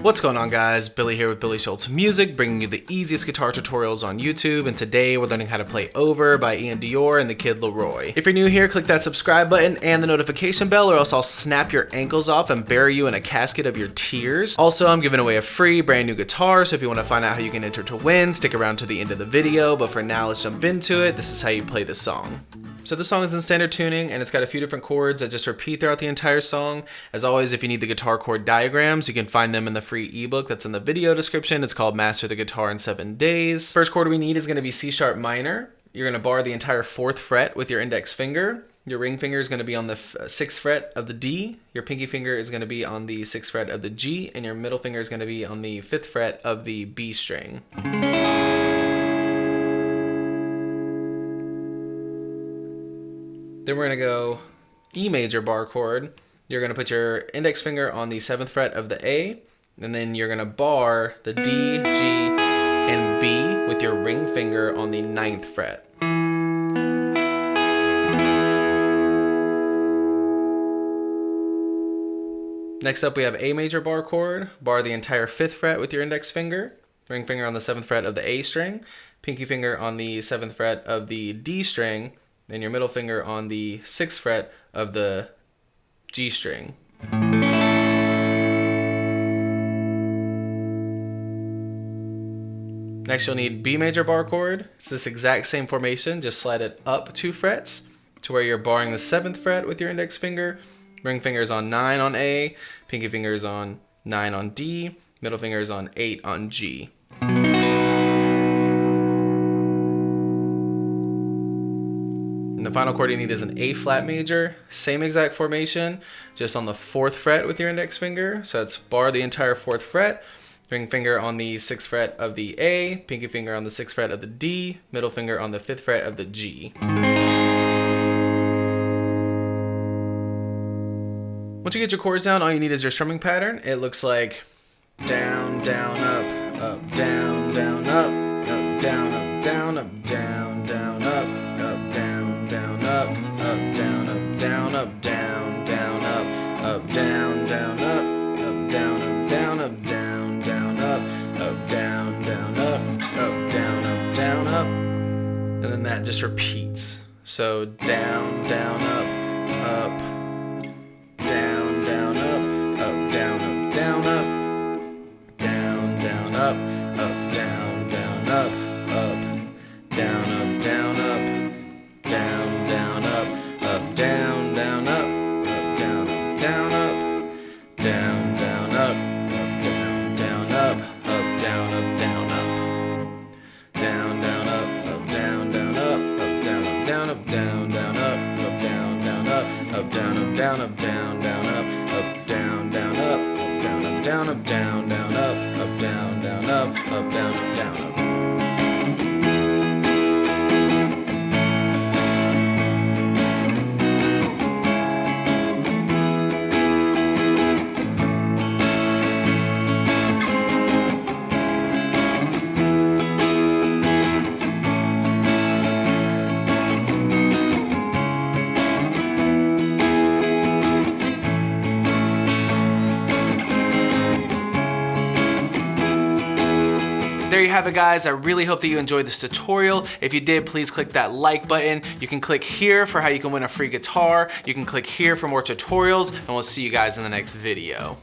What's going on, guys? Billy here with Billy Schultz Music, bringing you the easiest guitar tutorials on YouTube, and today we're learning how to play Over by Iann Dior and the kid LAROI. If you're new here, click that subscribe button and the notification bell, or else I'll snap your ankles off and bury you in a casket of your tears. Also, I'm giving away a free brand new guitar, so if you want to find out how you can enter to win, stick around to the end of the video, but for now, let's jump into it. This is how you play this song. So the song is in standard tuning, and it's got a few different chords that just repeat throughout the entire song. As always, if you need the guitar chord diagrams, you can find them in the free ebook that's in the video description. It's called Master the Guitar in 7 Days. First chord we need is going to be C sharp minor. You're going to bar the entire 4th fret with your index finger. Your ring finger is going to be on the 6th fret of the D. Your pinky finger is going to be on the 6th fret of the G, and your middle finger is going to be on the 5th fret of the B string. Then we're going to go E major bar chord. You're going to put your index finger on the 7th fret of the A, and then you're going to bar the D, G, and B with your ring finger on the 9th fret. Next up, we have A major bar chord. Bar the entire 5th fret with your index finger, ring finger on the 7th fret of the A string, pinky finger on the 7th fret of the D string, and your middle finger on the 6th fret of the G string. Next, you'll need B major bar chord. It's this exact same formation, just slide it up 2 frets to where you're barring the 7th fret with your index finger, ring fingers on 9 on A, pinky fingers on 9 on D, middle fingers on 8 on G. And the final chord you need is an A flat major. Same exact formation, just on the 4th fret with your index finger. So it's bar the entire 4th fret, ring finger on the 6th fret of the A, pinky finger on the 6th fret of the D, middle finger on the 5th fret of the G. Once you get your chords down, all you need is your strumming pattern. It looks like down, down, up, down, down, up, down, up, down, up, down, down, up, down, down, up, down, up, down, up, down, down, up, down, down, up, down, up, down, up, down, down, up, down, down, up, down, up, down, up, and then that just repeats. So down, down, up, down, down, up, down, up, down, up, down, down, up, down, down, up, down, up, down, up, down, down, up, down, down, up, down, up, down, up, down, down, up, down, down, up, down, up, down, up, down, down, up, down, down, up, down, up, down, up, down, down, up, down, down, up, down, up, down, up, down, down, up, down, down, up, down, up, down, up, down, down, up, down, down, up, down, up, down, up. There you have it, guys. I really hope that you enjoyed this tutorial. If you did, please click that like button. You can click here for how you can win a free guitar. You can click here for more tutorials, and we'll see you guys in the next video.